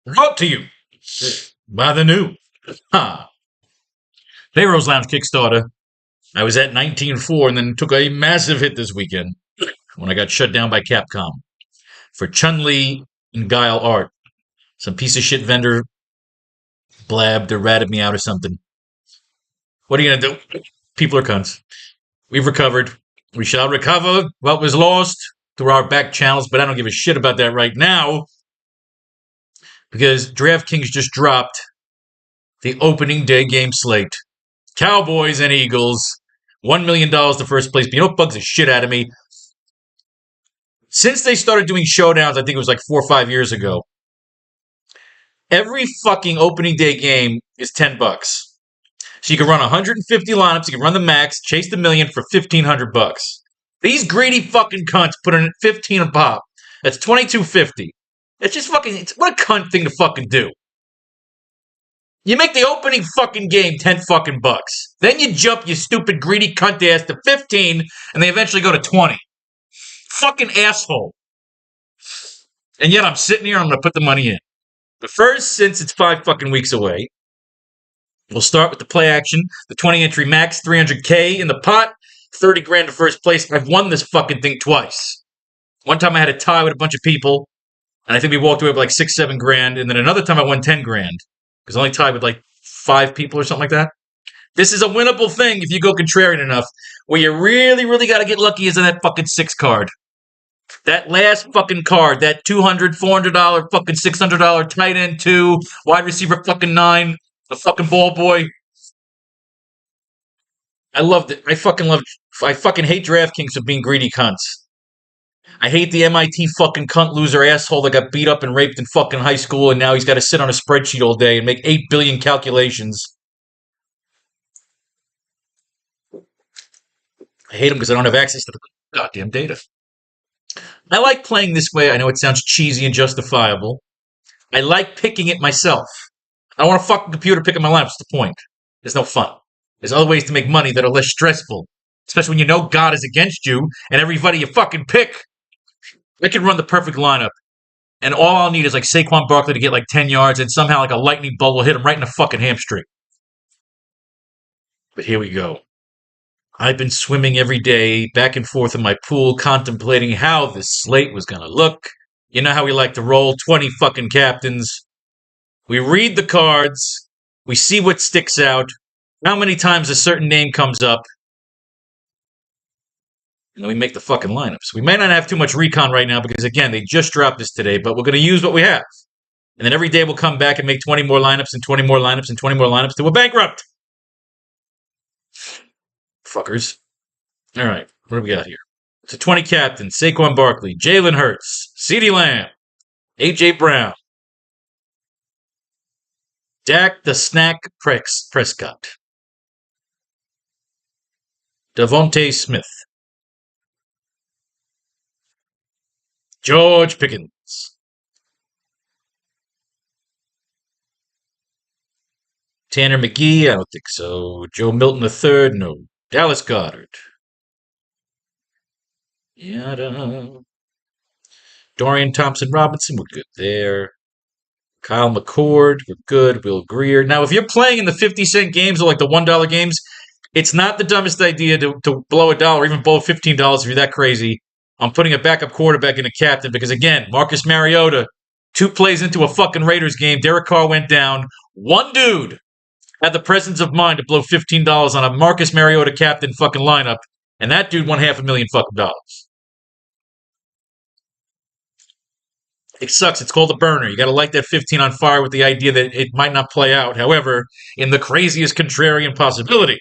Brought to you by the new Faro's Lounge Kickstarter. I was at 19.4 and then took a massive hit this weekend when I got shut down by Capcom for Chun-Li and Guile art. Some piece of shit vendor blabbed or ratted me out or something. What are you gonna do? People are cunts. We've recovered. We shall recover what was lost through our back channels, but I don't give a shit about that right now because Draftkings just dropped the opening day game slate. Cowboys and Eagles. $1 million to first place. But you know what bugs the shit out of me? Since they started doing showdowns, I think it was like 4 or 5 years ago, every fucking opening day game is $10. So you can run 150 lineups, you can run the max, chase the million for $1,500. These greedy fucking cunts put in 15 a pop. That's $2,250. It's just fucking, what a cunt thing to fucking do. You make the opening fucking game 10 fucking bucks. Then you jump, you stupid greedy cunt ass, to 15, and they eventually go to 20. Fucking asshole. And yet I'm sitting here, I'm going to put the money in. But first, since it's 5 fucking weeks away, we'll start with the play action. The 20 entry max, $300K in the pot, 30 grand to first place. I've won this fucking thing twice. One time I had a tie with a bunch of people, and I think we walked away with like 6-7 grand. And then another time I won 10 grand. Because I only tied with like 5 people or something like that. This is a winnable thing if you go contrarian enough. Where you really, really got to get lucky is in that fucking 6 card. That last fucking card, that $200, $400, fucking $600 tight end 2, wide receiver fucking 9, the fucking ball boy. I loved it. I fucking hate DraftKings for being greedy cunts. I hate the MIT fucking cunt loser asshole that got beat up and raped in fucking high school and now he's got to sit on a spreadsheet all day and make 8 billion calculations. I hate him because I don't have access to the goddamn data. I like playing this way. I know it sounds cheesy and justifiable. I like picking it myself. I don't want a fucking computer picking my lineup. What's the point? There's no fun. There's other ways to make money that are less stressful. Especially when you know God is against you and everybody you fucking pick. I can run the perfect lineup. And all I'll need is like Saquon Barkley to get like 10 yards and somehow like a lightning bolt will hit him right in the fucking hamstring. But here we go. I've been swimming every day back and forth in my pool contemplating how this slate was going to look. You know how we like to roll 20 fucking captains. We read the cards. We see what sticks out. How many times a certain name comes up. And then we make the fucking lineups. We may not have too much recon right now because, again, they just dropped this today, but we're going to use what we have. And then every day we'll come back and make 20 more lineups and 20 more lineups and 20 more lineups till we're bankrupt. Fuckers. All right, what do we got here? It's a 20 captain, Saquon Barkley, Jalen Hurts, CeeDee Lamb, A.J. Brown, Dak the Snack Prescott, Devontae Smith, George Pickens, Tanner McGee, I don't think so. Joe Milton III, no. Dallas Goedert. Yada. Dorian Thompson-Robinson, we're good there. Kyle McCord, we're good. Will Greer. Now, if you're playing in the 50-cent games or like the $1 games, it's not the dumbest idea to blow $1 or even blow $15 if you're that crazy on putting a backup quarterback in a captain because, again, Marcus Mariota, 2 plays into a fucking Raiders game, Derek Carr went down. One dude had the presence of mind to blow $15 on a Marcus Mariota captain fucking lineup, and that dude won $500,000 fucking dollars. It sucks. It's called a burner. You got to light that 15 on fire with the idea that it might not play out. However, in the craziest contrarian possibility,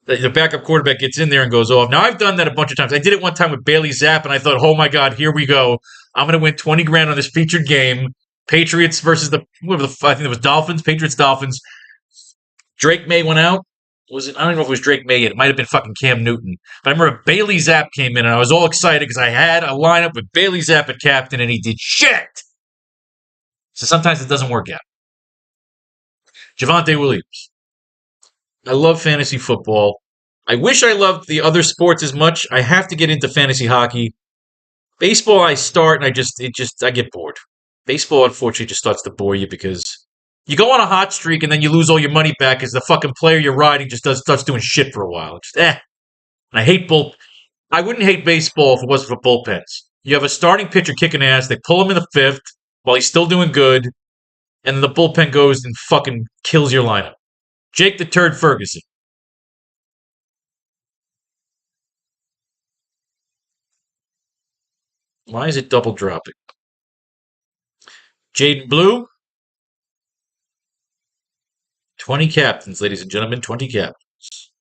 the backup quarterback gets in there and goes off. Now, I've done that a bunch of times. I did it one time with Bailey Zapp, and I thought, oh my God, here we go. I'm going to win 20 grand on this featured game. Patriots versus I think it was Dolphins, Patriots-Dolphins. Drake May went out. Was it? I don't know if it was Drake May yet. It might have been fucking Cam Newton. But I remember Bailey Zapp came in, and I was all excited because I had a lineup with Bailey Zapp at captain, and he did shit. So sometimes it doesn't work out. Javonte Williams. I love fantasy football. I wish I loved the other sports as much. I have to get into fantasy hockey. Baseball, I start, and I get bored. Baseball, unfortunately, just starts to bore you because you go on a hot streak and then you lose all your money back because the fucking player you're riding just starts doing shit for a while. Just And I hate bull. I wouldn't hate baseball if it wasn't for bullpens. You have a starting pitcher kicking ass. They pull him in the fifth while he's still doing good, and then the bullpen goes and fucking kills your lineup. Jake the Turd Ferguson. Why is it double dropping? Jaden Blue. 20 captains, ladies and gentlemen. 20 captains.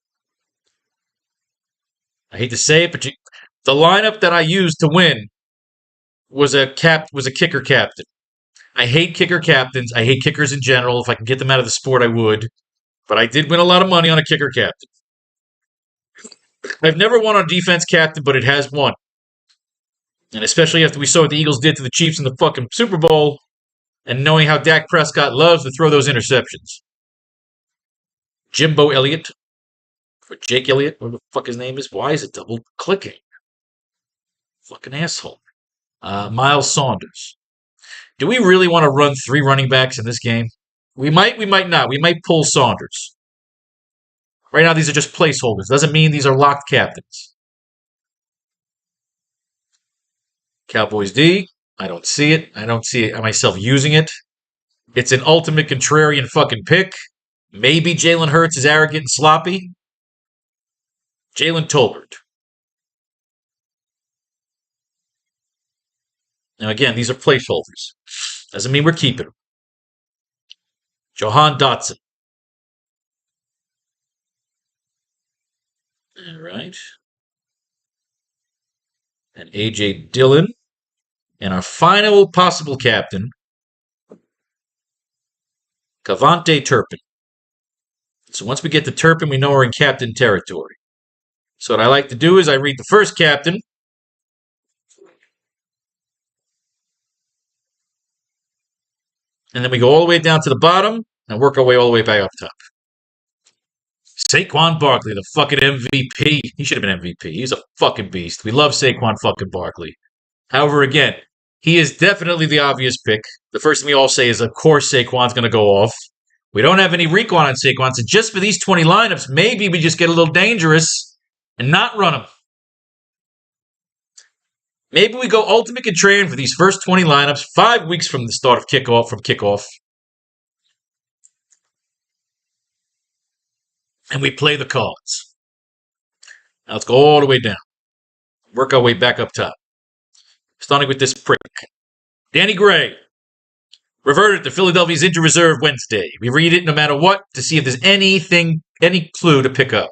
I hate to say it, but the lineup that I used to win was a kicker captain. I hate kicker captains. I hate kickers in general. If I can get them out of the sport, I would. But I did win a lot of money on a kicker captain. I've never won on defense captain, but it has won. And especially after we saw what the Eagles did to the Chiefs in the fucking Super Bowl, and knowing how Dak Prescott loves to throw those interceptions. Jimbo Elliott, or Jake Elliott, whatever the fuck his name is. Why is it double clicking? Fucking asshole. Miles Saunders. Do we really want to run 3 running backs in this game? We might not. We might pull Saunders. Right now, these are just placeholders. Doesn't mean these are locked captains. Cowboys D. I don't see it. I don't see it myself using it. It's an ultimate contrarian fucking pick. Maybe Jalen Hurts is arrogant and sloppy. Jalen Tolbert. Now, again, these are placeholders. Doesn't mean we're keeping them. Johan Dotson. All right. And A.J. Dillon. And our final possible captain, Cavante Turpin. So once we get to Turpin, we know we're in captain territory. So what I like to do is I read the first captain. And then we go all the way down to the bottom and work our way all the way back up top. Saquon Barkley, the fucking MVP. He should have been MVP. He's a fucking beast. We love Saquon fucking Barkley. However, again, he is definitely the obvious pick. The first thing we all say is, of course, Saquon's going to go off. We don't have any recon on Saquon, so just for these 20 lineups, maybe we just get a little dangerous and not run him. Maybe we go ultimate contrarian for these first 20 lineups, 5 weeks from the start of kickoff. And we play the cards. Now let's go all the way down. Work our way back up top. Starting with this prick. Danny Gray. Reverted to Philadelphia's injured reserve Wednesday. We read it no matter what to see if there's any clue to pick up.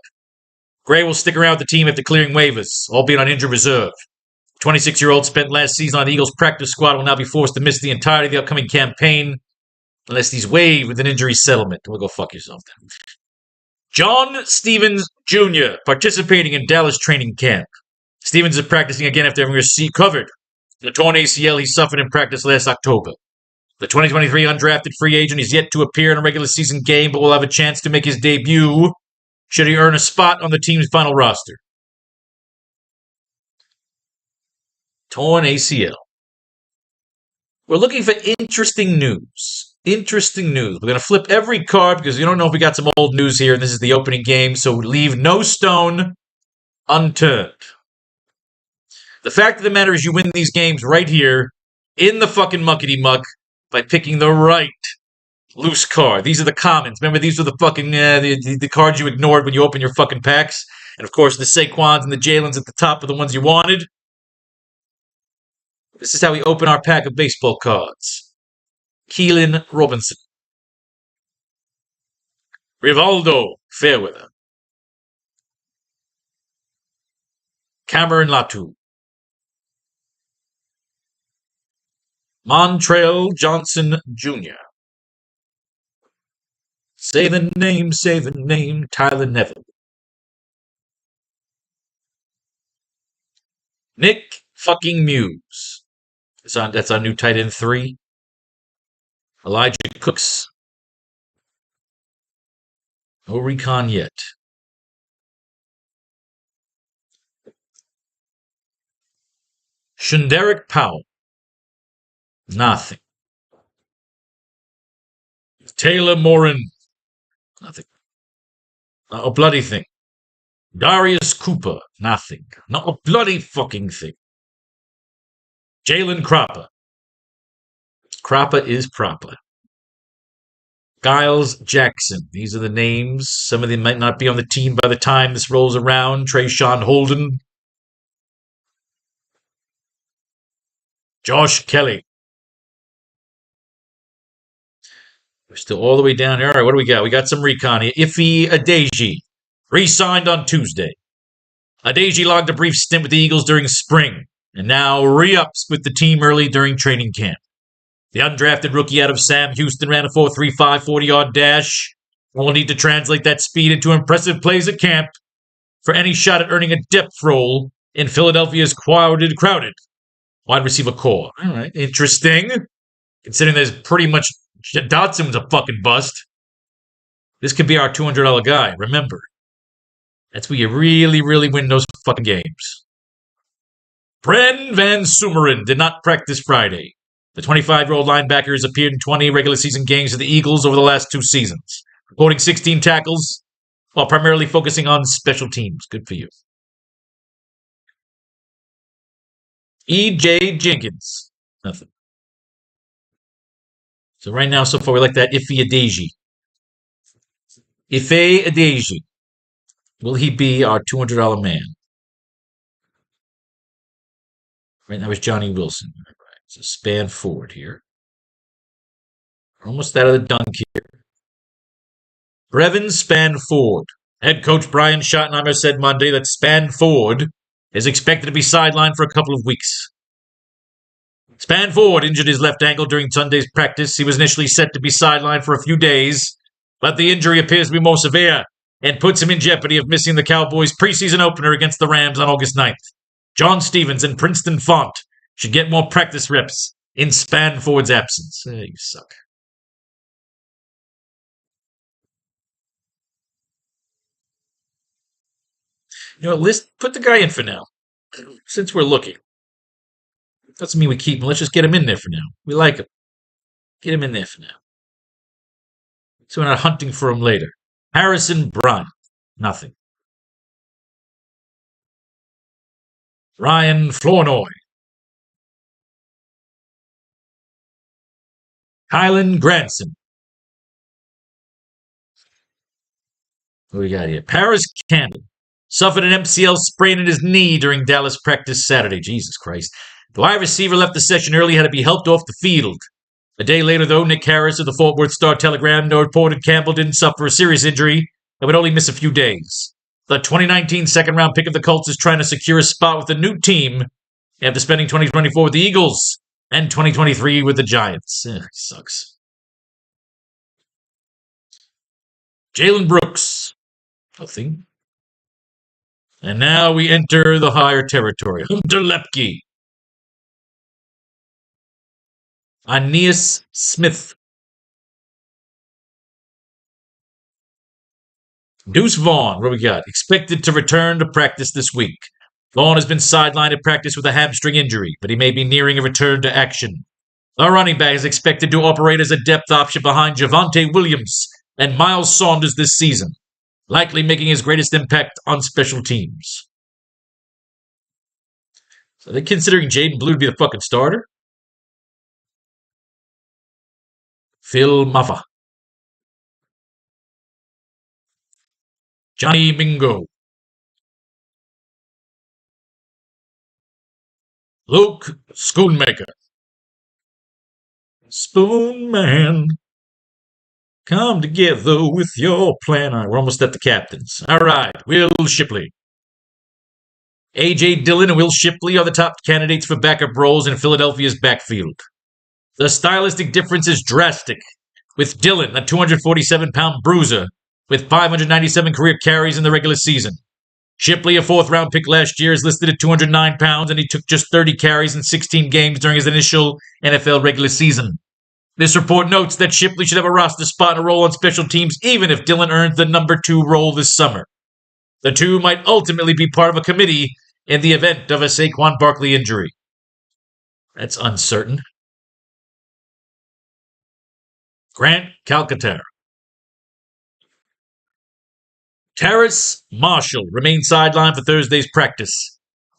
Gray will stick around with the team after clearing waivers, albeit on injured reserve. 26-year-old spent last season on the Eagles practice squad will now be forced to miss the entirety of the upcoming campaign unless he's waived with an injury settlement. We'll go fuck yourself then. John Stevens Jr. participating in Dallas training camp. Stevens is practicing again after having received covered the torn ACL he suffered in practice last October. The 2023 undrafted free agent is yet to appear in a regular season game, but will have a chance to make his debut should he earn a spot on the team's final roster. Torn ACL. We're looking for interesting news. Interesting news. We're going to flip every card because we don't know if we got some old news here, and this is the opening game, so leave no stone unturned. The fact of the matter is you win these games right here in the fucking muckety-muck by picking the right loose card. These are the commons. Remember, these are the fucking the cards you ignored when you opened your fucking packs. And, of course, the Saquons and the Jalens at the top are the ones you wanted. This is how we open our pack of baseball cards. Keelan Robinson. Rivaldo Fairweather. Cameron Latu. Montrell Johnson Jr. Say the name, Tyler Neville. Nick fucking Muse. That's our new tight end 3. Elijah Cooks. No recon yet. Shunderick Powell. Nothing. Taylor Morin. Nothing. Not a bloody thing. Darius Cooper. Nothing. Not a bloody fucking thing. Jalen Cropper. Cropper is proper. Giles Jackson. These are the names. Some of them might not be on the team by the time this rolls around. Trayshawn Holden. Josh Kelly. We're still all the way down here. All right, what do we got? We got some recon here. Ife Adeji. Re-signed on Tuesday. Adeji logged a brief stint with the Eagles during spring, and now re-ups with the team early during training camp. The undrafted rookie out of Sam Houston ran a 4.35 40-yard dash. We'll need to translate that speed into impressive plays at camp for any shot at earning a depth role in Philadelphia's crowded wide receiver core. All right, interesting. Considering there's pretty much Dotson was a fucking bust. This could be our $200 guy, remember. That's where you really, really win those fucking games. Bren Van Sumeren did not practice Friday. The 25-year-old linebacker has appeared in 20 regular season games for the Eagles over the last 2 seasons, recording 16 tackles while primarily focusing on special teams. Good for you. E.J. Jenkins. Nothing. So right now, so far, we like that Ife Adeji. Ife Adeji. Will he be our $200 man? Right now, it's Johnny Wilson. Right. So span forward here. We're almost out of the dunk here. Brevin Spanford. Head coach Brian Schottenheimer said Monday that Spanford is expected to be sidelined for a couple of weeks. Spanford injured his left ankle during Sunday's practice. He was initially set to be sidelined for a few days, but the injury appears to be more severe and puts him in jeopardy of missing the Cowboys' preseason opener against the Rams on August 9th. John Stevens and Princeton Font should get more practice reps in Spanford's absence. You suck. You know, put the guy in for now, since we're looking. Doesn't mean we keep him. Let's just get him in there for now. We like him. Get him in there for now. So we're not hunting for him later. Harrison Bryant. Nothing. Ryan Flournoy. Kylan Granson. What do we got here? Paris Campbell. Suffered an MCL sprain in his knee during Dallas practice Saturday. Jesus Christ. The wide receiver left the session early, had to be helped off the field. A day later, though, Nick Harris of the Fort Worth Star-Telegram reported Campbell didn't suffer a serious injury and would only miss a few days. The 2019 second-round pick of the Colts is trying to secure a spot with a new team after spending 2024 with the Eagles and 2023 with the Giants. Sucks. Jalen Brooks. Nothing. And now we enter the higher territory. Hunter Lepke. Aeneas Smith. Deuce Vaughn, what we got? Expected to return to practice this week. Vaughn has been sidelined at practice with a hamstring injury, but he may be nearing a return to action. Our running back is expected to operate as a depth option behind Javonte Williams and Miles Saunders this season, likely making his greatest impact on special teams. So they're considering Jaden Blue to be the fucking starter? Phil Maffa. Johnny Mingo. Luke Schoonmaker. Spoonman. Come together with your plan. All right, we're almost at the captains. All right, Will Shipley. A.J. Dillon and Will Shipley are the top candidates for backup roles in Philadelphia's backfield. The stylistic difference is drastic, with Dillon, a 247-pound bruiser, with 597 career carries in the regular season. Shipley, a fourth-round pick last year, is listed at 209 pounds, and he took just 30 carries in 16 games during his initial NFL regular season. This report notes that Shipley should have a roster spot and a role on special teams, even if Dillon earns the number 2 role this summer. The two might ultimately be part of a committee in the event of a Saquon Barkley injury. That's uncertain. Grant Calcaterra. Terrace Marshall remains sidelined for Thursday's practice.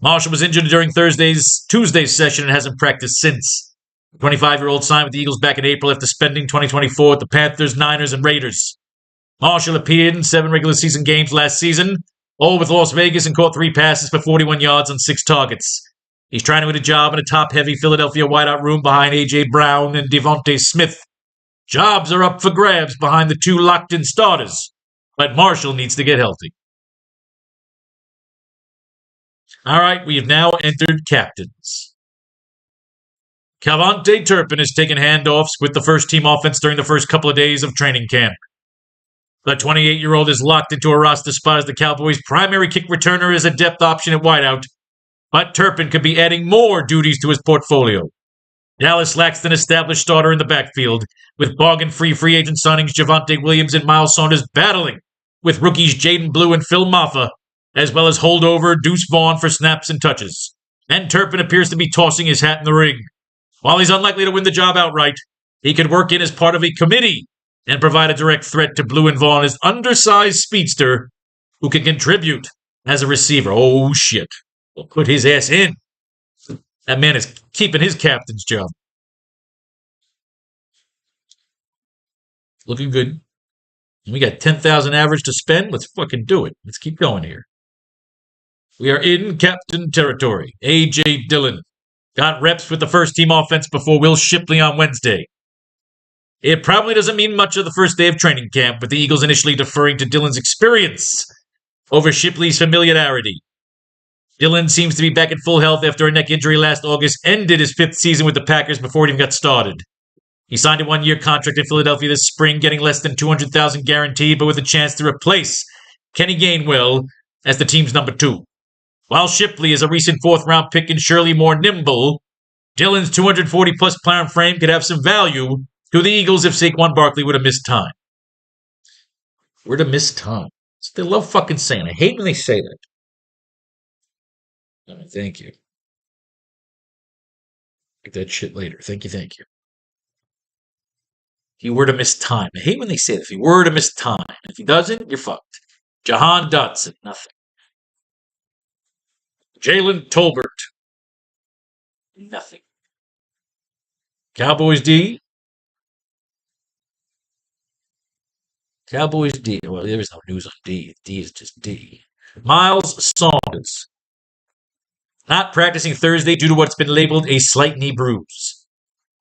Marshall was injured during Tuesday's session and hasn't practiced since. The 25-year-old signed with the Eagles back in April after spending 2024 with the Panthers, Niners, and Raiders. Marshall appeared in 7 regular season games last season, all with Las Vegas, and caught 3 passes for 41 yards on 6 targets. He's trying to win a job in a top-heavy Philadelphia wideout room behind A.J. Brown and Devontae Smith. Jobs are up for grabs behind the 2 locked-in starters, but Marshall needs to get healthy. All right, we have now entered captains. Cavante Turpin has taken handoffs with the first-team offense during the first couple of days of training camp. The 28-year-old is locked into a roster spot as the Cowboys' primary kick returner is a depth option at wideout, but Turpin could be adding more duties to his portfolio. Dallas lacks an established starter in the backfield, with bargain-free free agent signings Javonte Williams and Miles Saunders battling with rookies Jaden Blue and Phil Maffa, as well as holdover Deuce Vaughn for snaps and touches. And Turpin appears to be tossing his hat in the ring. While he's unlikely to win the job outright, he could work in as part of a committee and provide a direct threat to Blue and Vaughn as undersized speedster who can contribute as a receiver. Oh, shit. We'll put his ass in. That man is keeping his captain's job. Looking good. We got 10,000 average to spend. Let's fucking do it. Let's keep going here. We are in captain territory. A.J. Dillon got reps with the first-team offense before Will Shipley on Wednesday. It probably doesn't mean much of the first day of training camp, with the Eagles initially deferring to Dillon's experience over Shipley's familiarity. Dillon seems to be back in full health after a neck injury last August ended his 5th season with the Packers before it even got started. He signed a 1-year contract in Philadelphia this spring, getting less than $200,000 guaranteed, but with a chance to replace Kenny Gainwell as the team's number 2. While Shipley is a recent 4th-round pick and surely more nimble, Dillon's 240-plus pound frame could have some value to the Eagles if Saquon Barkley would have missed time. Would have missed time. They love fucking saying. I hate when they say that. All right, thank you. Get that shit later. Thank you. He were to miss time. I hate when they say that. If he were to miss time. If he doesn't, you're fucked. Jahan Dotson, nothing. Jalen Tolbert, nothing. Cowboys D. Well, there's no news on D. D is just D. Miles Saunders. Not practicing Thursday due to what's been labeled a slight knee bruise.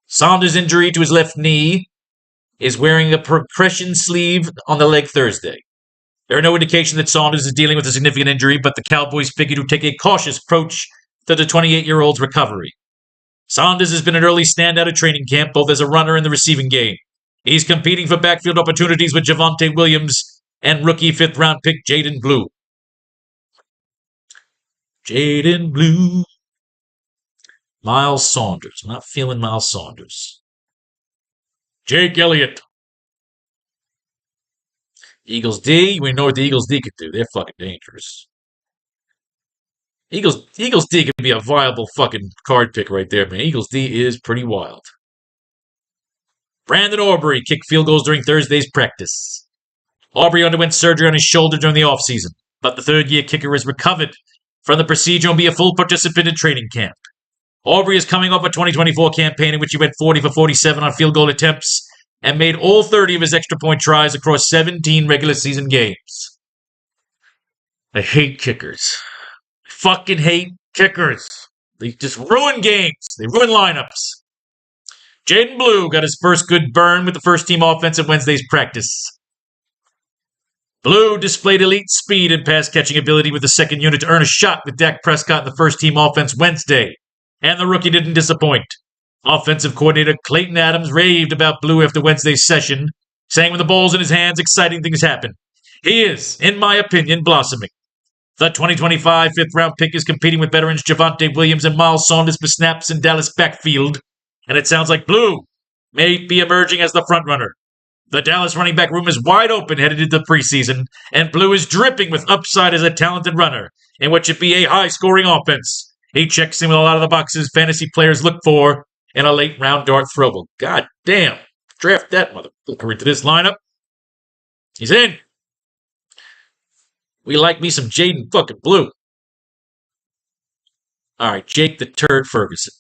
Saunders' injury to his left knee is wearing a percussion sleeve on the leg Thursday. There are no indications that Saunders is dealing with a significant injury, but the Cowboys figured to take a cautious approach to the 28-year-old's recovery. Saunders has been an early standout at training camp, both as a runner and the receiving game. He's competing for backfield opportunities with Javonte Williams and rookie 5th-round pick Jaden Blue. Jaden Blue. Miles Saunders. I'm not feeling Miles Saunders. Jake Elliott. Eagles D. We know what the Eagles D could do. They're fucking dangerous. Eagles D could be a viable fucking card pick right there, man. Eagles D is pretty wild. Brandon Aubrey kicked field goals during Thursday's practice. Aubrey underwent surgery on his shoulder during the offseason, but the 3rd-year kicker has recovered from the procedure and will be a full participant in training camp. Aubrey is coming off a 2024 campaign in which he went 40 for 47 on field goal attempts and made all 30 of his extra point tries across 17 regular season games. I hate kickers. I fucking hate kickers. They just ruin games. They ruin lineups. Jaden Blue got his first good burn with the first-team offense at Wednesday's practice. Blue displayed elite speed and pass-catching ability with the second unit to earn a shot with Dak Prescott in the first-team offense Wednesday, and the rookie didn't disappoint. Offensive coordinator Clayton Adams raved about Blue after Wednesday's session, saying when the ball's in his hands, exciting things happen. He is, in my opinion, blossoming. The 2025 5th-round pick is competing with veterans Javonte Williams and Miles Saunders for snaps in Dallas backfield, and it sounds like Blue may be emerging as the frontrunner. The Dallas running back room is wide open headed into the preseason, and Blue is dripping with upside as a talented runner in what should be a high-scoring offense. He checks in with a lot of the boxes fantasy players look for in a late-round dart throw. God damn. Draft that motherfucker into this lineup. He's in. We like me some Jaden fucking Blue. All right, Jake the Turd Ferguson.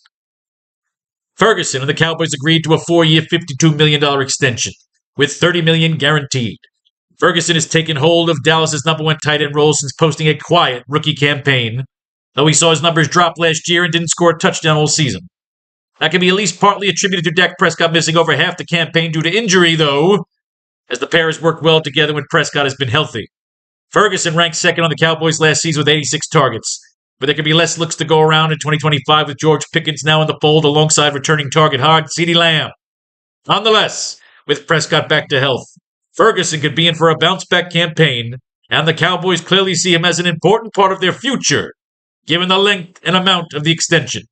Ferguson and the Cowboys agreed to a 4-year, $52 million extension, with $30 million guaranteed. Ferguson has taken hold of Dallas's number one tight end role since posting a quiet rookie campaign, though he saw his numbers drop last year and didn't score a touchdown all season. That can be at least partly attributed to Dak Prescott missing over half the campaign due to injury, though, as the pair has worked well together when Prescott has been healthy. Ferguson ranked second on the Cowboys last season with 86 targets, but there could be less looks to go around in 2025 with George Pickens now in the fold alongside returning target hog CeeDee Lamb. Nonetheless, with Prescott back to health, Ferguson could be in for a bounce-back campaign, and the Cowboys clearly see him as an important part of their future, given the length and amount of the extension.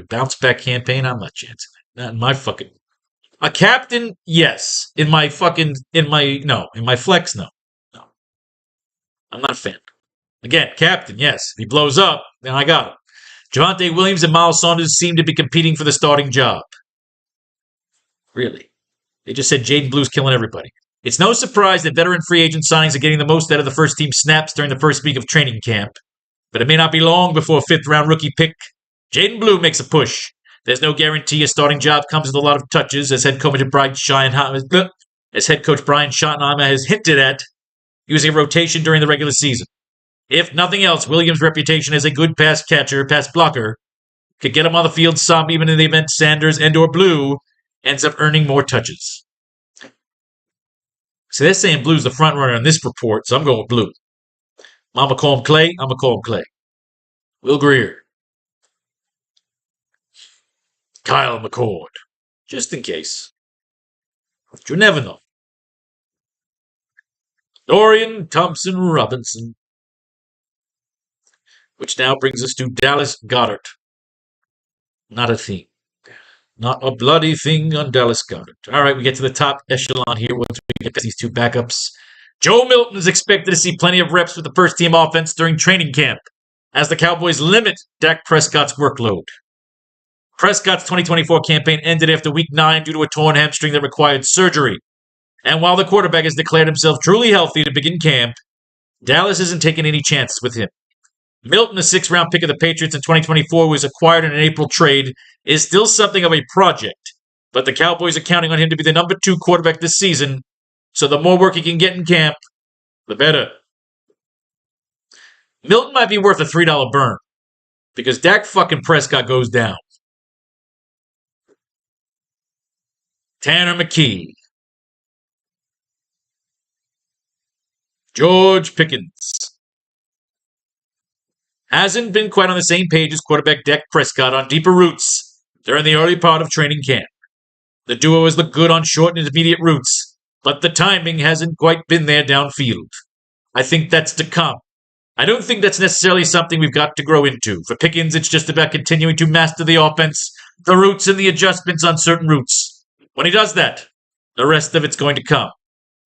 Bounce-back campaign? I'm not chancing it. Not in my fucking... A captain? Yes. In my flex? No. I'm not a fan. Again, captain, yes. If he blows up, then I got him. Javonte Williams and Miles Sanders seem to be competing for the starting job. Really? They just said Jaden Blue's killing everybody. It's no surprise that veteran free agent signings are getting the most out of the first team snaps during the first week of training camp. But it may not be long before a fifth-round rookie pick. Jaden Blue makes a push. There's no guarantee a starting job comes with a lot of touches, as head coach Brian Schottenheimer has hinted at, using a rotation during the regular season. If nothing else, Williams' reputation as a good pass blocker, could get him on the field some, even in the event Sanders and or Blue ends up earning more touches. So they're saying Blue's the front runner in this report, so I'm going with Blue. Mama call him Clay, I'm going to call him Clay. Will Greer. Kyle McCord. Just in case. You never know. Dorian Thompson-Robinson. Which now brings us to Dallas Goedert. Not a thing. Not a bloody thing on Dallas Goedert. All right, we get to the top echelon here once we get these two backups. Joe Milton is expected to see plenty of reps with the first-team offense during training camp, as the Cowboys limit Dak Prescott's workload. Prescott's 2024 campaign ended after Week 9 due to a torn hamstring that required surgery. And while the quarterback has declared himself truly healthy to begin camp, Dallas isn't taking any chances with him. Milton, a sixth-round pick of the Patriots in 2024, who was acquired in an April trade, is still something of a project, but the Cowboys are counting on him to be the number 2 quarterback this season, so the more work he can get in camp, the better. Milton might be worth a $3 burn, because Dak fucking Prescott goes down. Tanner McKee. George Pickens. Hasn't been quite on the same page as quarterback Dak Prescott on deeper routes during the early part of training camp. The duo has looked good on short and intermediate routes, but the timing hasn't quite been there downfield. I think that's to come. I don't think that's necessarily something we've got to grow into. For Pickens, it's just about continuing to master the offense, the routes, and the adjustments on certain routes. When he does that, the rest of it's going to come.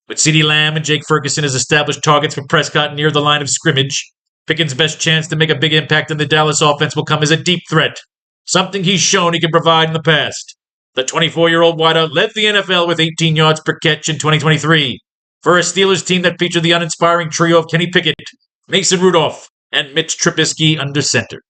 With CeeDee Lamb and Jake Ferguson as established targets for Prescott near the line of scrimmage, Pickens' best chance to make a big impact in the Dallas offense will come as a deep threat, something he's shown he can provide in the past. The 24-year-old wideout led the NFL with 18 yards per catch in 2023 for a Steelers team that featured the uninspiring trio of Kenny Pickett, Mason Rudolph, and Mitch Trubisky under center.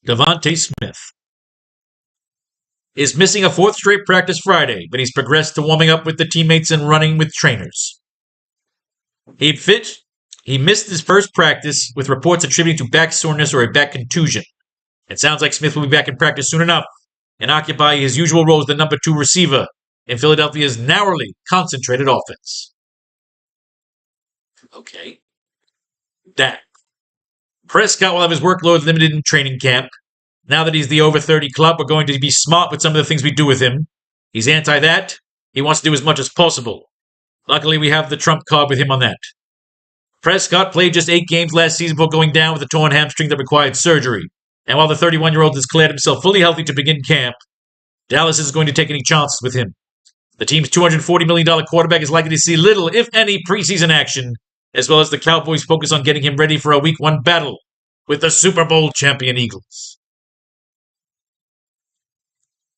Devontae Smith is missing a 4th straight practice Friday, but he's progressed to warming up with the teammates and running with trainers. He missed his first practice with reports attributing to back soreness or a back contusion. It sounds like Smith will be back in practice soon enough and occupy his usual role as the number 2 receiver in Philadelphia's narrowly concentrated offense. Okay. Dak. Prescott will have his workload limited in training camp. Now that he's the over 30 club, we're going to be smart with some of the things we do with him. He's anti that. He wants to do as much as possible. Luckily, we have the trump card with him on that. Prescott played just 8 games last season before going down with a torn hamstring that required surgery. And while the 31-year-old has declared himself fully healthy to begin camp, Dallas isn't going to take any chances with him. The team's $240 million quarterback is likely to see little, if any, preseason action, as well as the Cowboys focus on getting him ready for a Week 1 battle with the Super Bowl champion Eagles.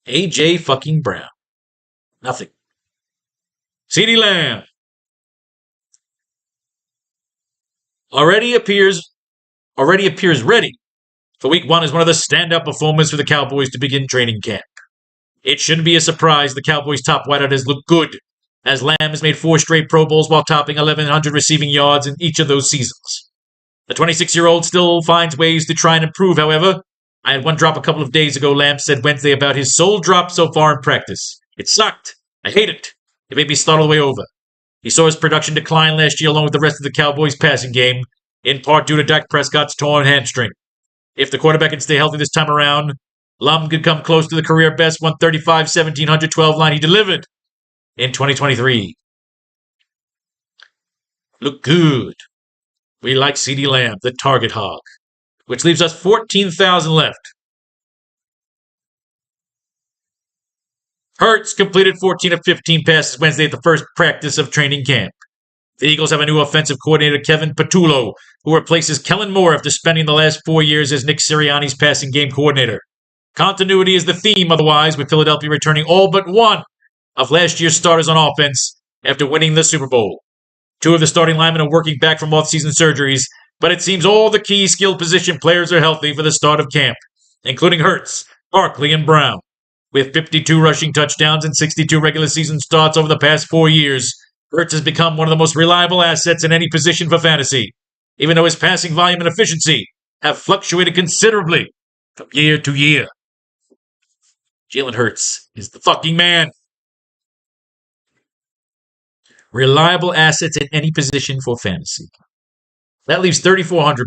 A.J. fucking Brown. Nothing. CeeDee Lamb. Already appears ready for Week 1 as one of the standout performers for the Cowboys to begin training camp. It shouldn't be a surprise the Cowboys' top wideout has looked good, as Lamb has made 4 straight Pro Bowls while topping 1,100 receiving yards in each of those seasons. The 26-year-old still finds ways to try and improve, however. I had one drop a couple of days ago, Lamb said Wednesday about his sole drop so far in practice. It sucked. I hate it. It made me start all the way over. He saw his production decline last year along with the rest of the Cowboys' passing game, in part due to Dak Prescott's torn hamstring. If the quarterback can stay healthy this time around, Lamb could come close to the career best 135, 1,712 line he delivered in 2023. Look good. We like CeeDee Lamb, the target hog, which leaves us 14,000 left. Hurts completed 14 of 15 passes Wednesday at the first practice of training camp. The Eagles have a new offensive coordinator, Kevin Patullo, who replaces Kellen Moore after spending the last 4 years as Nick Sirianni's passing game coordinator. Continuity is the theme otherwise, with Philadelphia returning all but one of last year's starters on offense after winning the Super Bowl. 2 of the starting linemen are working back from off-season surgeries, but it seems all the key skill position players are healthy for the start of camp, including Hurts, Barkley, and Brown. With 52 rushing touchdowns and 62 regular season starts over the past 4 years, Hurts has become one of the most reliable assets in any position for fantasy, even though his passing volume and efficiency have fluctuated considerably from year to year. Jalen Hurts is the fucking man. Reliable assets in any position for fantasy. That leaves $3,400.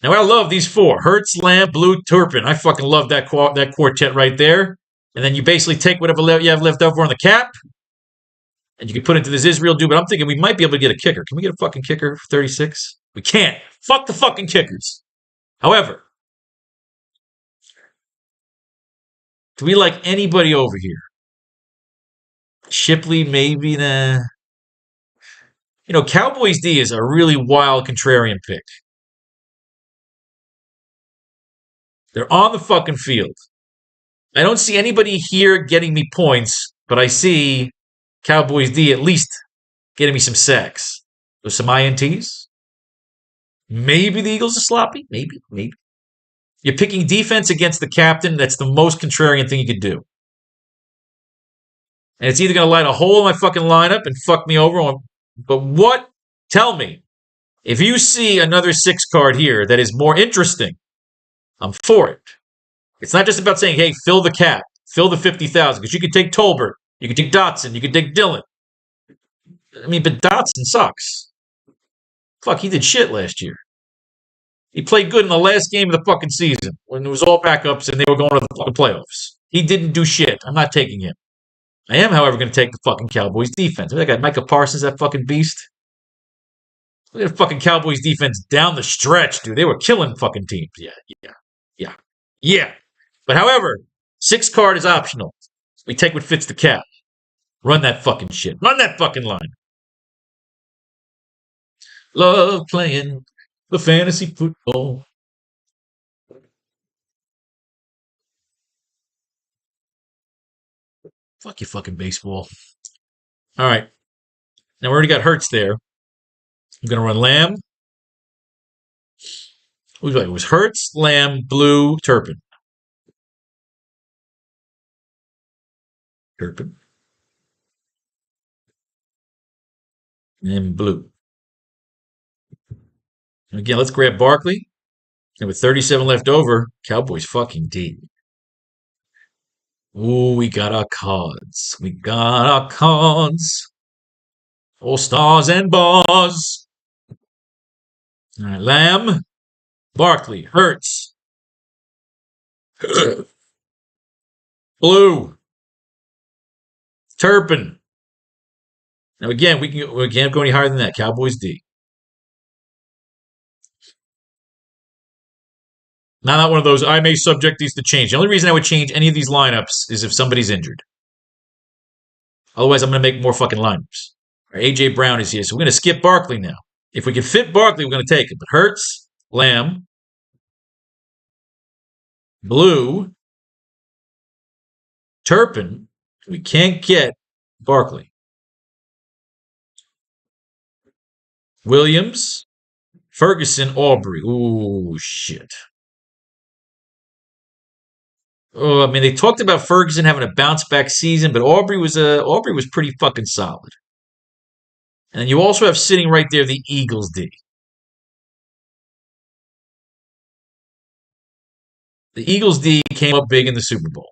Now, I love these 4. Hurts, Lamb, Blue, Turpin. I fucking love that quartet right there. And then you basically take whatever you have left over on the cap, and you can put it into this Israel dude. But I'm thinking we might be able to get a kicker. Can we get a fucking kicker for 36? We can't. Fuck the fucking kickers. However, do we like anybody over here? Shipley, maybe. Nah. You know, Cowboys D is a really wild contrarian pick. They're on the fucking field. I don't see anybody here getting me points, but I see Cowboys D at least getting me some sacks. With some INTs. Maybe the Eagles are sloppy. Maybe. You're picking defense against the captain. That's the most contrarian thing you could do. And it's either going to light a hole in my fucking lineup and fuck me over. But what? Tell me. If you see another 6 card here that is more interesting, I'm for it. It's not just about saying, hey, fill the cap. Fill the 50,000. Because you could take Tolbert. You could take Dotson. You could take Dillon. I mean, but Dotson sucks. Fuck, he did shit last year. He played good in the last game of the fucking season when it was all backups and they were going to the fucking playoffs. He didn't do shit. I'm not taking him. I am, however, going to take the fucking Cowboys defense. Look at that guy, Micah Parsons, that fucking beast. Look at the fucking Cowboys defense down the stretch, dude. They were killing fucking teams. Yeah. But however, 6 card is optional. We take what fits the cap. Run that fucking shit. Run that fucking line. Love playing the fantasy football. Fuck you, fucking baseball. All right. Now we already got Hurts there. I'm going to run Lamb. It was Hurts, Lamb, Blue, Turpin. And Blue. And again, let's grab Barkley. And with 37 left over, Cowboys fucking D. Ooh, we got our cards. All stars and bars. All right, Lamb, Barkley, Hurts. Blue. Turpin. Now again, we can't go any higher than that. Cowboys D. Now, not one of those, I may subject these to change. The only reason I would change any of these lineups is if somebody's injured. Otherwise, I'm going to make more fucking lineups. A.J. Brown is here, so we're going to skip Barkley now. If we can fit Barkley, we're going to take it. But Hurts, Lamb, Blue, Turpin, we can't get Barkley. Williams, Ferguson, Aubrey. Ooh, shit. Oh, I mean, they talked about Ferguson having a bounce back season, but Aubrey was pretty fucking solid. And then you also have sitting right there the Eagles D. The Eagles D came up big in the Super Bowl.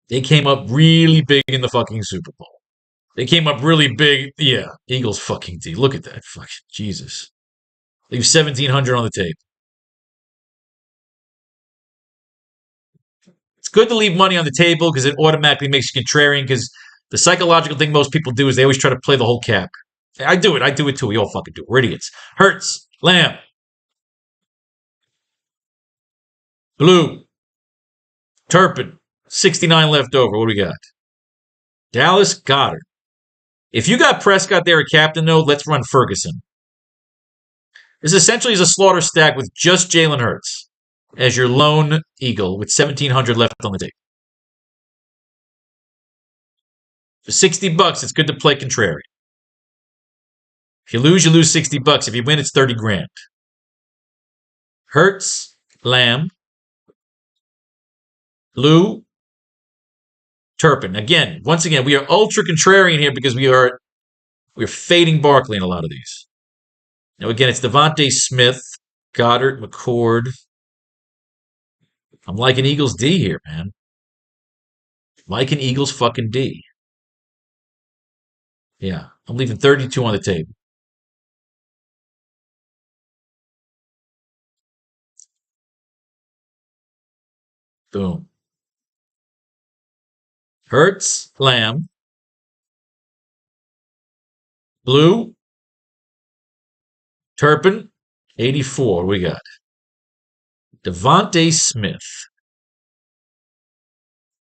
They came up really big in the fucking Super Bowl. They came up really big. Yeah, Eagles fucking D. Look at that. Fuck, Jesus. Leave 1,700 on the table. It's good to leave money on the table because it automatically makes you contrarian because the psychological thing most people do is they always try to play the whole cap. I do it. I do it too. We all fucking do it. We're idiots. Hurts. Lamb. Blue. Turpin. 69 left over. What do we got? Dallas Goddard. If you got Prescott there at captain, though, let's run Ferguson. This essentially is a slaughter stack with just Jalen Hurts as your lone Eagle with 1,700 left on the table. For $60, it's good to play contrarian. If you lose 60 bucks. If you win, it's 30 grand. Hurts, Lamb, Blue, Turpin. Once again, we are ultra contrarian here because we're fading Barkley in a lot of these. Now, again, it's Devontae Smith, Goddard, McCord. I'm liking Eagles D here, man. Liking Eagles fucking D. Yeah, I'm leaving 32 on the table. Boom. Hurts, Lamb, Blue, Turpin, 84. We got Devontae Smith.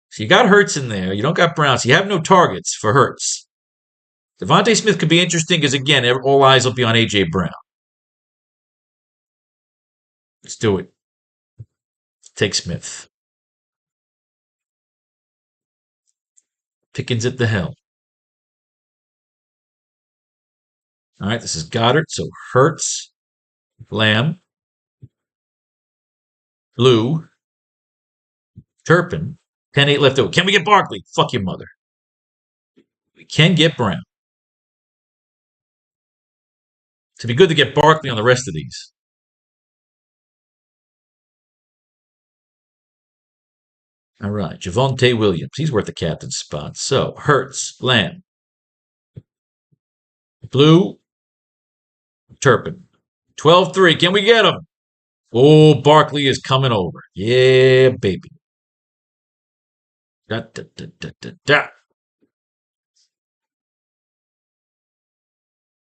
So you got Hurts in there. You don't got Brown. So you have no targets for Hurts. Devontae Smith could be interesting because, again, all eyes will be on A.J. Brown. Let's do it. Take Smith. Pickens at the helm. All right, this is Goddard. So Hurts, Lamb, Blue, Turpin, 10-8 left over. Can we get Barkley? Fuck your mother. We can get Brown. To be good to get Barkley on the rest of these. All right, Javonte Williams. He's worth the captain's spot. So Hurts, Lamb, Blue, Turpin. 12-3. Can we get him? Oh, Barkley is coming over. Yeah, baby. Da, da, da, da, da, da.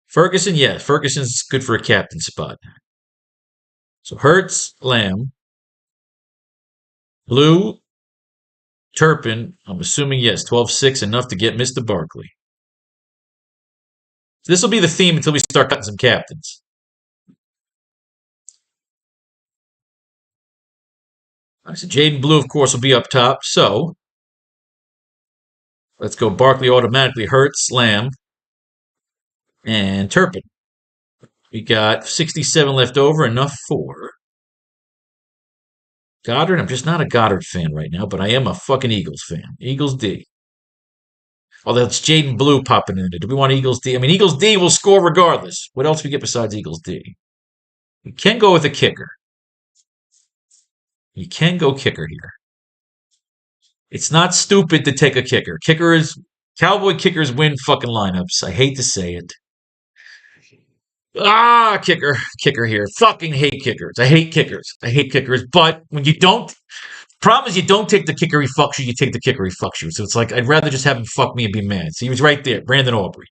Ferguson, yeah. Ferguson's good for a captain spot. So Hurts, Lamb, Blue, Turpin. I'm assuming, yes, 12-6, enough to get Mr. Barkley. So this will be the theme until we start cutting some captains. All right, so Jaden Blue, of course, will be up top. So let's go Barkley automatically. Hurts, Lamb, and Turpin. We got 67 left over, enough for Goddard. I'm just not a Goddard fan right now, but I am a fucking Eagles fan. Eagles D. Although it's Jaden Blue popping in there. Do we want Eagles D? I mean, Eagles D will score regardless. What else do we get besides Eagles D? You can go with a kicker. You can go kicker here. It's not stupid to take a kicker. Cowboy kickers win fucking lineups. I hate to say it. Kicker here. Fucking hate kickers. I hate kickers. But when you don't, problem is you don't take the kicker he fucks you. You take the kicker he fucks you. So it's like I'd rather just have him fuck me and be mad. So he was right there, Brandon Aubrey.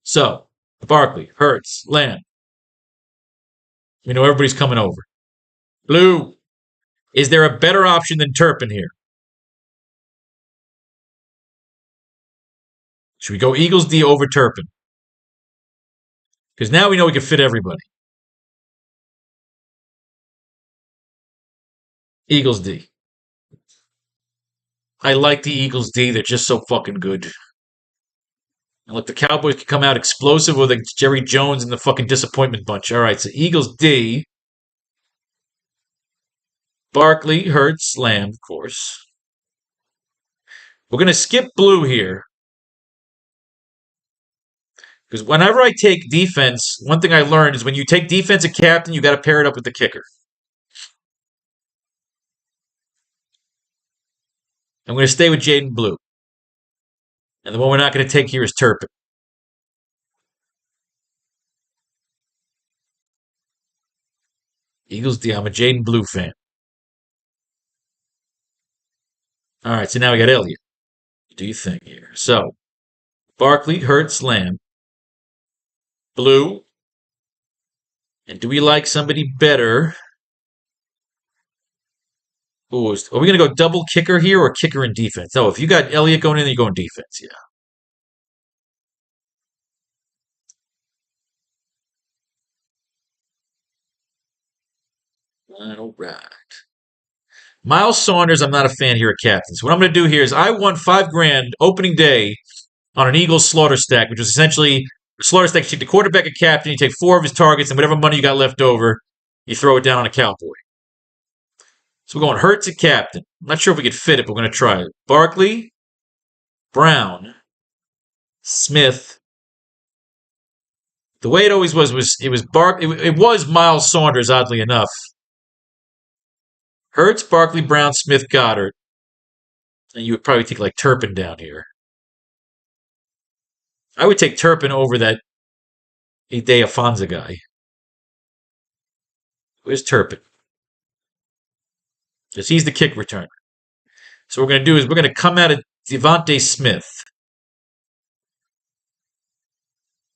So Barkley, Hurts, Lamb. We know everybody's coming over. Blue. Is there a better option than Turpin here? Should we go Eagles D over Turpin? Because now we know we can fit everybody. Eagles D. I like the Eagles D. They're just so fucking good. And look, the Cowboys can come out explosive with like Jerry Jones and the fucking disappointment bunch. All right, so Eagles D. Barkley, Hurts, Lamb, of course. We're going to skip blue here. Because whenever I take defense, one thing I learned is when you take defensive captain, you got to pair it up with the kicker. I'm going to stay with Jaden Blue. And the one we're not going to take here is Turpin. Eagles D. I'm a Jaden Blue fan. All right, so now we got Elliott. What do you think here? So, Barkley, Hurts, Lamb, Blue. And do we like somebody better? Ooh, are we going to go double kicker here or kicker and defense? No, if you got Elliott going in, then you're going defense, yeah. All right. Miles Saunders, I'm not a fan here at captains. What I'm going to do here is I won $5,000 opening day on an Eagles slaughter stack, which was essentially a slaughter stack. You take the quarterback and captain, you take 4 of his targets, and whatever money you got left over, you throw it down on a Cowboy. So we're going Hurts at captain. I'm not sure if we could fit it, but we're going to try it. Barkley, Brown, Smith. The way it always was it was Miles Saunders, oddly enough. Hurts, Barkley, Brown, Smith, Goddard. And you would probably take like Turpin down here. I would take Turpin over that Ide Afonso guy. Where's Turpin? Because he's the kick returner. So what we're going to do is we're going to come out of Devontae Smith.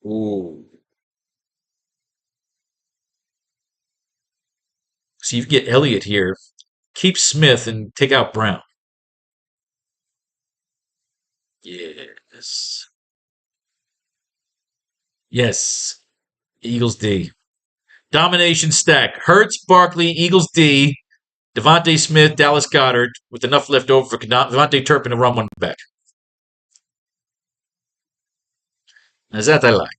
Ooh. So you get Elliott here. Keep Smith and take out Brown. Yes. Yes. Eagles D. Domination stack. Hurts, Barkley, Eagles D, Devontae Smith, Dallas Goddard, with enough left over for Devontae Turpin to run one back. Now that I like.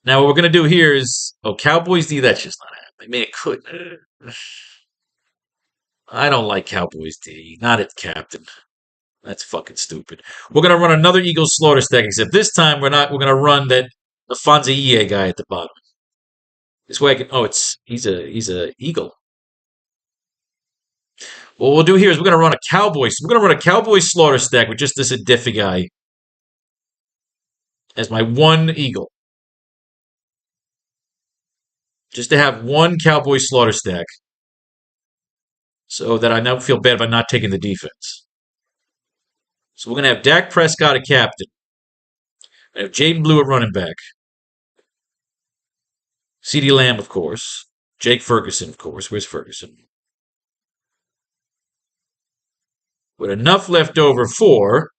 Now what we're going to do here is, Cowboys D, that's just not happening. I mean, it could. I don't like Cowboys D. Not at captain. That's fucking stupid. We're going to run another Eagles slaughter stack, except this time we're not. We're going to run that Afonso guy at the bottom. This way I can. He's a Eagle. What we'll do here is we're going to run a Cowboys. We're going to run a Cowboys slaughter stack with just this Diffie guy as my one Eagle. Just to have one Cowboy slaughter stack. So that I now feel bad about not taking the defense. So we're going to have Dak Prescott at captain. We have Jaden Blue at running back. CeeDee Lamb, of course. Jake Ferguson, of course. Where's Ferguson? With enough left over for...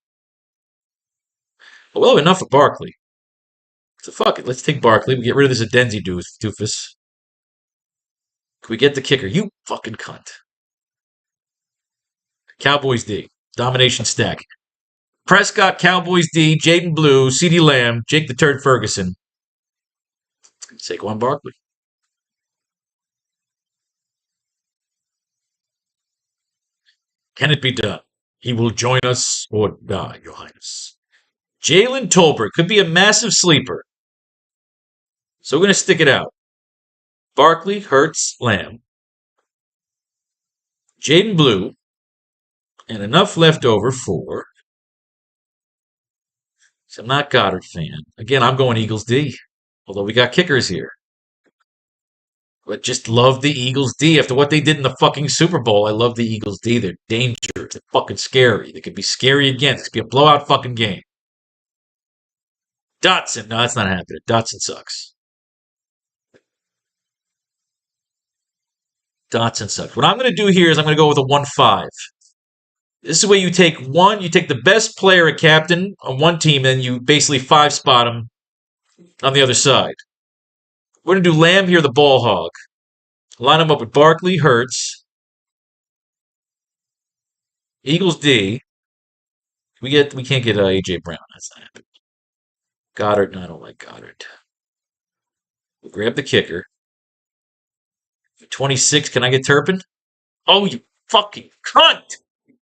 We'll have enough for Barkley. So fuck it. Let's take Barkley. We get rid of this Adenzi doofus. Can we get the kicker? You fucking cunt. Cowboys D. Domination stack. Prescott, Cowboys D, Jaden Blue, CeeDee Lamb, Jake the Turd Ferguson. Saquon Barkley. Can it be done? He will join us or die, Your Highness. Jalen Tolbert could be a massive sleeper. So we're going to stick it out. Barkley, Hurts, Lamb. Jaden Blue. And enough left over for... So I'm not Goddard fan. Again, I'm going Eagles D. Although we got kickers here. But just love the Eagles D. After what they did in the fucking Super Bowl, I love the Eagles D. They're dangerous. They're fucking scary. They could be scary again. It could be a blowout fucking game. Dotson. No, that's not happening. Dotson sucks. Dotson sucks. What I'm going to do here is I'm going to go with a 1-5. This is where you take the best player at captain on one team, and you basically 5-spot him on the other side. We're going to do Lamb here, the ball hog. Line him up with Barkley, Hurts, Eagles D. We can't get A.J. Brown. That's not happening. Goddard, no, I don't like Goddard. We'll grab the kicker. For 26, can I get Turpin? Oh, you fucking cunt! Can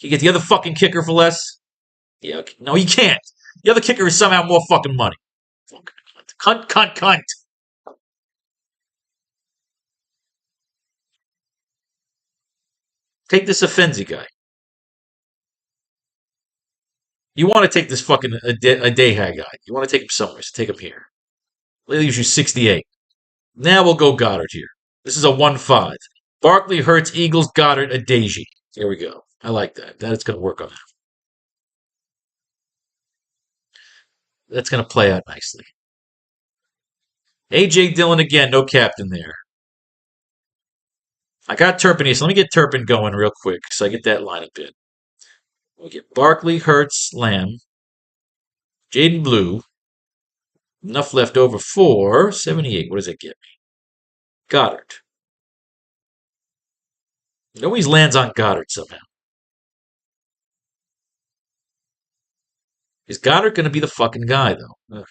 you get the other fucking kicker for less? Yeah, okay. No, you can't. The other kicker is somehow more fucking money. Fucking cunt. Take this Offensi guy. You want to take this fucking Adeha guy. You want to take him somewhere, so take him here. Leaves you 68. Now we'll go Goddard here. This is a 1-5. Barkley, Hurts, Eagles, Goddard, Adeji. Here we go. I like that. That's going to work on that. That's going to play out nicely. A.J. Dillon again, no captain there. I got Turpin here, so let me get Turpin going real quick so I get that lineup in. We'll get Barkley, Hurts, Lamb, Jaden Blue. Enough left over for 78. What does that get me? Goddard. It always lands on Goddard somehow. Is Goddard going to be the fucking guy, though? Ugh.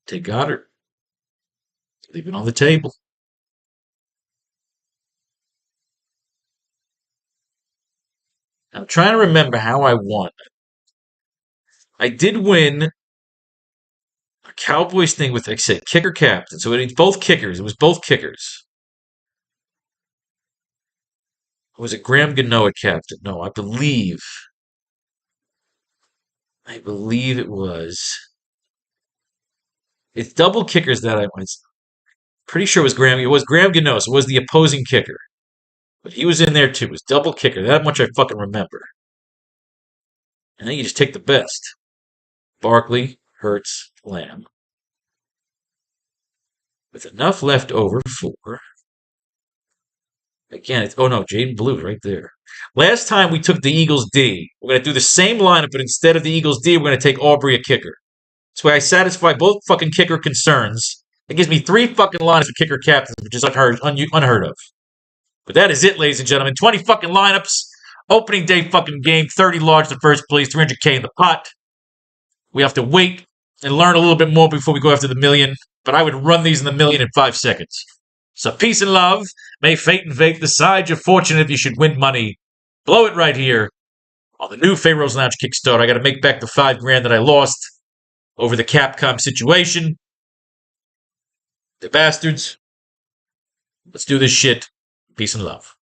Take Goddard. Leave it on the table. I'm trying to remember how I won. I did win a Cowboys thing with, like I said, kicker captain. So it's both kickers. It was both kickers. Or was it Graham Gano at captain? No, I believe it was. It's double kickers that I was pretty sure it was Graham. It was Graham Gano. So it was the opposing kicker. But he was in there too. It was double kicker. That much I fucking remember. And then you just take the best. Barkley, Hurts, Lamb. With enough left over for... Again, oh no, Jaden Blue right there. Last time we took the Eagles D. We're going to do the same lineup, but instead of the Eagles D, we're going to take Aubrey a kicker. That's why I satisfy both fucking kicker concerns. It gives me 3 fucking lineups of kicker captains, which is unheard of. But that is it, ladies and gentlemen. 20 fucking lineups. Opening day fucking game. 30 large to first place. 300K in the pot. We have to wait and learn a little bit more before we go after the million. But I would run these in the million in 5 seconds. So peace and love. May fate and fate decide your fortune if you should win money. Blow it right here on the new Pharaoh's Lounge Kickstarter. I got to make back the $5,000 that I lost over the Capcom situation. The bastards. Let's do this shit. Peace and love.